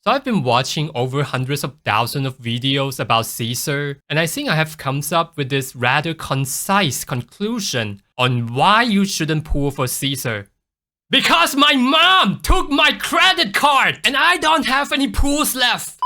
So I've been watching over hundreds of thousands of videos about Caesar, and I think I have come up with this rather concise conclusion on why you shouldn't pull for Caesar. Because my mom took my credit card and I don't have any pools left!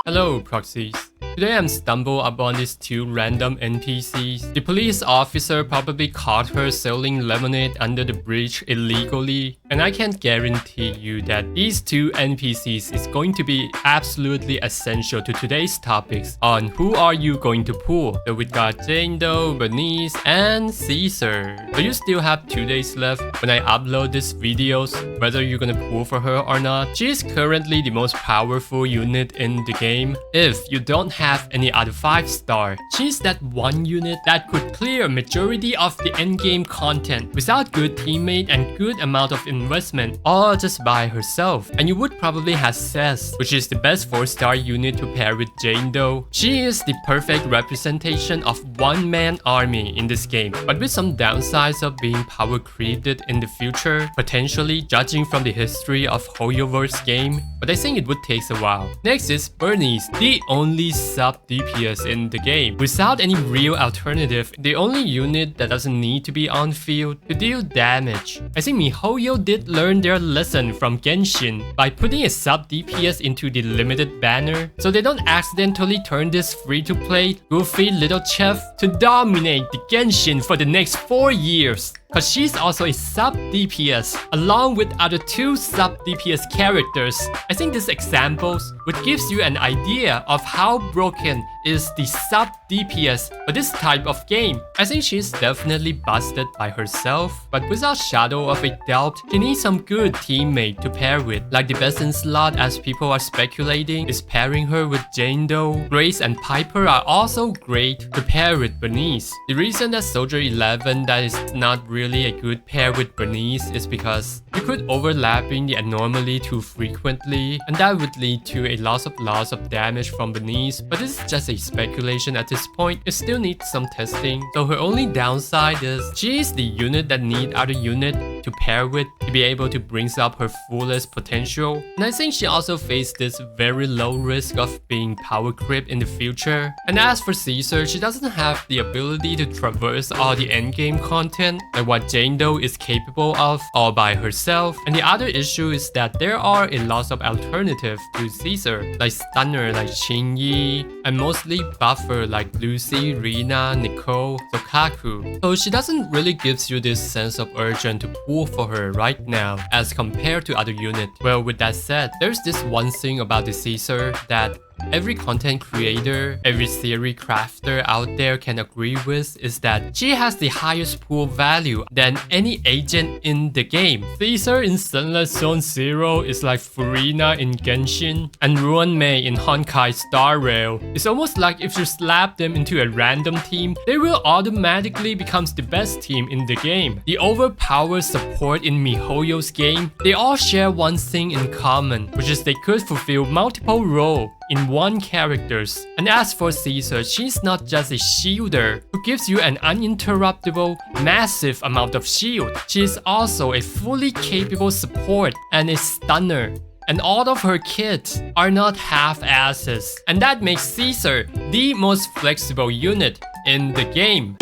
Hello, proxies. Today I'm stumbled upon these two random NPCs. The police officer probably caught her selling lemonade under the bridge illegally, and I can guarantee you that these two NPCs is going to be absolutely essential to today's topics on who are you going to pull. So we got Jane, Doe, Burnice, and Caesar. But you still have 2 days left when I upload these videos, whether you're gonna pull for her or not. She is currently the most powerful unit in the game. If you don't have any other 5-star, she's that one unit that could clear majority of the endgame content without good teammate and good amount of investment, all just by herself. And you would probably have Cess, which is the best 4-star unit to pair with Jane Doe. She is the perfect representation of one-man army in this game, but with some downsides of being power creeped in the future, potentially judging from the history of Hoyoverse game, but I think it would take a while. Next is Burnice, the only sub DPS in the game. Without any real alternative, the only unit that doesn't need to be on field to deal damage. I think MiHoYo did learn their lesson from Genshin by putting a sub DPS into the limited banner, so they don't accidentally turn this free-to-play goofy little chef to dominate the Genshin for the next 4 years. Cause she's also a sub DPS along with other 2 sub DPS characters. I think these examples would give you an idea of how broken is the sub DPS for this type of game. I think she's definitely busted by herself, but without shadow of a doubt, she needs some good teammate to pair with. Like the best in slot, as people are speculating, is pairing her with Jane Doe. Grace and Piper are also great to pair with Burnice. The reason that Soldier 11 that is not really a good pair with Burnice is because you could overlapping the anomaly too frequently, and that would lead to a loss of damage from Burnice, but this is just a speculation at this point. It still needs some testing, so her only downside is she is the unit that need other unit to pair with to be able to bring up her fullest potential, and I think she also faced this very low risk of being power creep in the future. And as for Caesar, she doesn't have the ability to traverse all the endgame content like what Jane Doe is capable of all by herself, and the other issue is that there are a lot of alternatives to Caesar, like Stunner like Shinyi, and mostly buffer like Lucy, Rina, Nicole, Sokaku. So she doesn't really gives you this sense of urgent to pull for her right now as compared to other units. Well, with that said, there's this one thing about the Caesar that every content creator, every theory crafter out there can agree with, is that she has the highest pool value than any agent in the game. Caesar in Sunless Zone Zero is like Furina in Genshin, and Ruan Mei in Honkai Star Rail. It's almost like if you slap them into a random team, they will automatically become the best team in the game. The overpowered support in MiHoYo's game, they all share one thing in common, which is they could fulfill multiple roles in one characters. And as for Caesar, she's not just a shielder who gives you an uninterruptible, massive amount of shield. She is also a fully capable support and a stunner. And all of her kits are not half-asses. And that makes Caesar the most flexible unit in the game.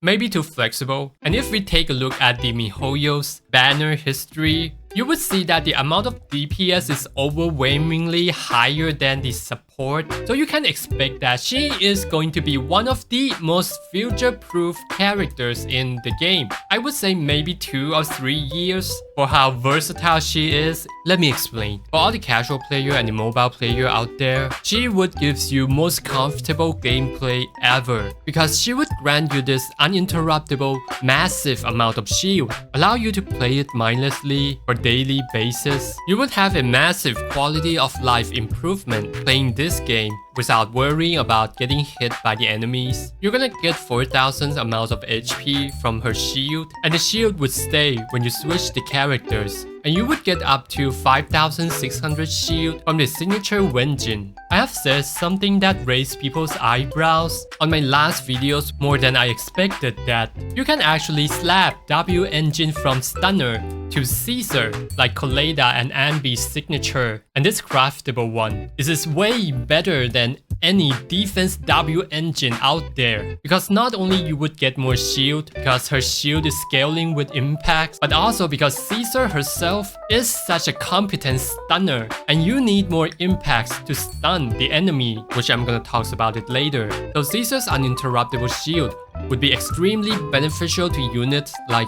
Maybe too flexible. And if we take a look at the MiHoYo's banner history, you would see that the amount of DPS is overwhelmingly higher than the support, so you can expect that she is going to be one of the most future-proof characters in the game. I would say maybe 2 or 3 years for how versatile she is. Let me explain. For all the casual player and the mobile player out there, she would give you most comfortable gameplay ever, because she would grant you this uninterruptible, massive amount of shield, allow you to play it mindlessly for daily basis. You would have a massive quality of life improvement playing this game without worrying about getting hit by the enemies. You're gonna get 4,000 amounts of HP from her shield, and the shield would stay when you switch the characters, and you would get up to 5,600 shield from the signature Wenjin. I have said something that raised people's eyebrows on my last videos more than I expected, that you can actually slap W engine from Stunner to Caesar, like Coleda and Anby's signature, and this craftable one. This is way better than any defense W engine out there, because not only you would get more shield because her shield is scaling with impacts, but also because Caesar herself is such a competent stunner, and you need more impacts to stun the enemy, which I'm gonna talk about it later. So Caesar's uninterruptible shield would be extremely beneficial to units like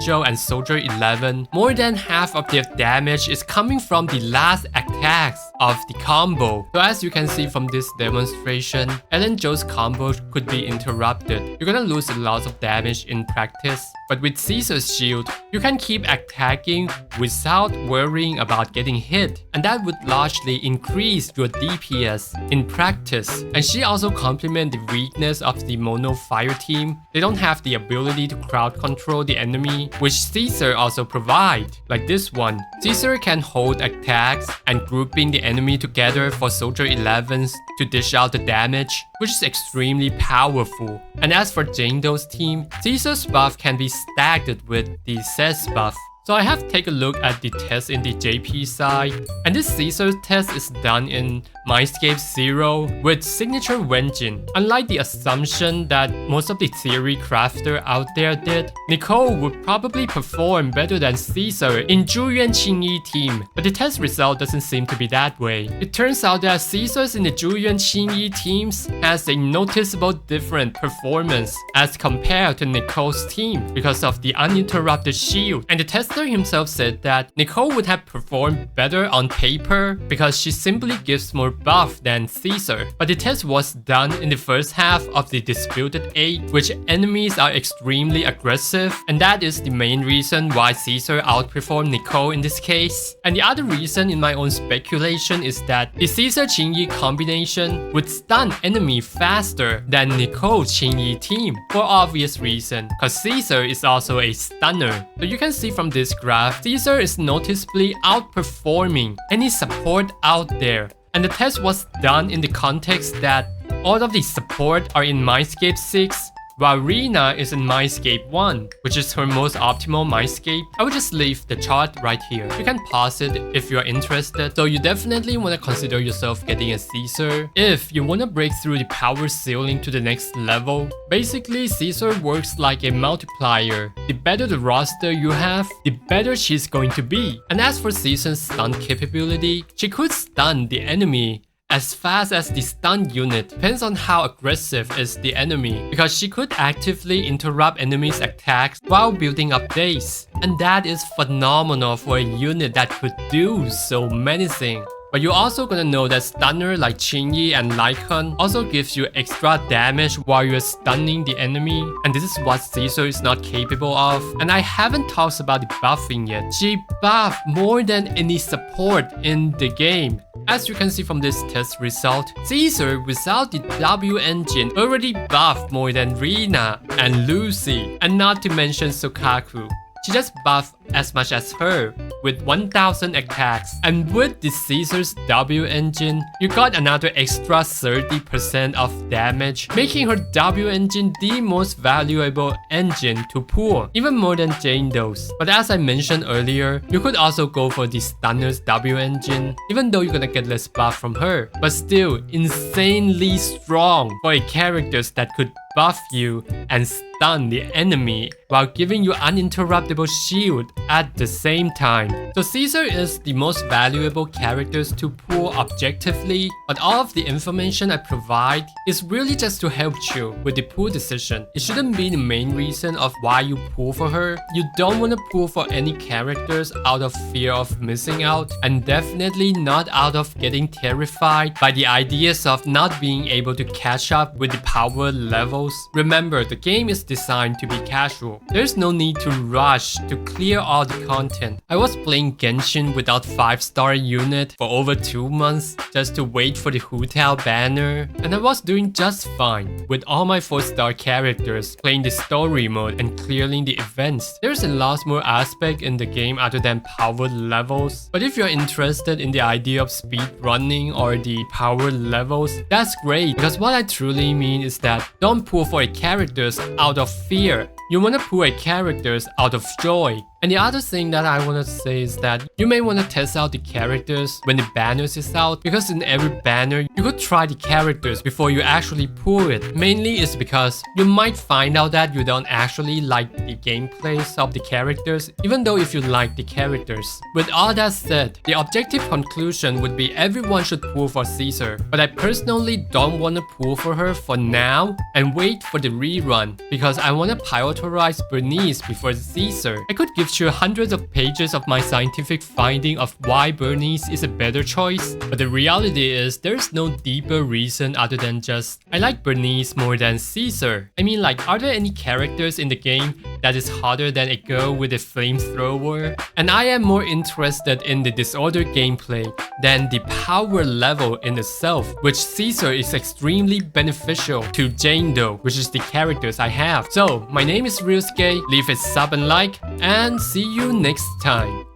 Joe and Soldier 11. More than half of their damage is coming from the last attacks of the combo. So as you can see from this demonstration, Joe's combo could be interrupted. You're gonna lose a lot of damage in practice. But with Caesar's shield, you can keep attacking without worrying about getting hit. And that would largely increase your DPS in practice. And she also complements the weakness of the mono fire team. They don't have the ability to crowd control the enemy, which Caesar also provides, like this one. Caesar can hold attacks and grouping the enemy together for Soldier 11s to dish out the damage, which is extremely powerful. And as for Jane Doe's team, Caesar's buff can be stacked with the Cez buff. So I have taken a look at the test in the JP side, and this Caesar test is done in Mindscape 0 with signature Wenjin. Unlike the assumption that most of the theory crafter out there did, Nicole would probably perform better than Caesar in Zhuyuan Qingyi team, but the test result doesn't seem to be that way. It turns out that Caesar's in the Zhuyuan Qingyi teams has a noticeable different performance as compared to Nicole's team because of the uninterrupted shield, and the tester himself said that Nicole would have performed better on paper because she simply gives more buff than Caesar. But the test was done in the first half of the Disputed 8, which enemies are extremely aggressive, and that is the main reason why Caesar outperformed Nicole in this case. And the other reason in my own speculation is that the Caesar Qingyi combination would stun enemy faster than Nicole Qingyi team for obvious reason, because Caesar is also a stunner. So you can see from this graph, Caesar is noticeably outperforming any support out there. And the test was done in the context that all of the support are in Mindscape 6, while Rina is in Mindscape 1, which is her most optimal Mindscape. I will just leave the chart right here. You can pause it if you are interested. So you definitely want to consider yourself getting a Caesar if you want to break through the power ceiling to the next level. Basically, Caesar works like a multiplier. The better the roster you have, the better she's going to be. And as for Caesar's stun capability, she could stun the enemy as fast as the stun unit. Depends on how aggressive is the enemy, because she could actively interrupt enemies' attacks while building up days. And that is phenomenal for a unit that could do so many things. But you're also gonna know that stunner like Qingyi and Lycan also gives you extra damage while you're stunning the enemy, and this is what Caesar is not capable of. And I haven't talked about the buffing yet. She buffed more than any support in the game. As you can see from this test result, Caesar without the W engine already buffed more than Rina and Lucy, and not to mention Sokaku. She just buffed as much as her with 1000 attacks. And with the Caesar's W engine, you got another extra 30% of damage, making her W engine the most valuable engine to pull, even more than Jane Doe's. But as I mentioned earlier, you could also go for the Stunner's W engine, even though you're gonna get less buff from her, but still insanely strong for a character that could buff you and stun the enemy while giving you uninterruptible shield at the same time. So Caesar is the most valuable characters to pull objectively, but all of the information I provide is really just to help you with the pull decision. It shouldn't be the main reason of why you pull for her. You don't want to pull for any characters out of fear of missing out, and definitely not out of getting terrified by the ideas of not being able to catch up with the power levels. Remember, the game is designed to be casual. There's no need to rush to clear all the content. I was playing Genshin without 5-star unit for over 2 months just to wait for the Hu Tao banner, and I was doing just fine with all my 4-star characters playing the story mode and clearing the events. There's a lot more aspect in the game other than power levels, but if you're interested in the idea of speed running or the power levels, that's great, because what I truly mean is that don't pull for a characters out of fear. You wanna pull a characters out of joy. And the other thing that I want to say is that you may want to test out the characters when the banners is out, because in every banner you could try the characters before you actually pull it. Mainly is because you might find out that you don't actually like the gameplays of the characters, even though if you like the characters. With all that said, the objective conclusion would be everyone should pull for Caesar, but I personally don't want to pull for her for now and wait for the rerun, because I want to prioritize Burnice before Caesar. I could give you hundreds of pages of my scientific finding of why Burnice is a better choice, but the reality is there's no deeper reason other than just I like Burnice more than Caesar. I mean, like, are there any characters in the game that is hotter than a girl with a flamethrower? And I am more interested in the disorder gameplay than the power level in itself, which Caesar is extremely beneficial to Jane though, which is the characters I have. So, my name is Realsuke, leave a sub and like, and see you next time.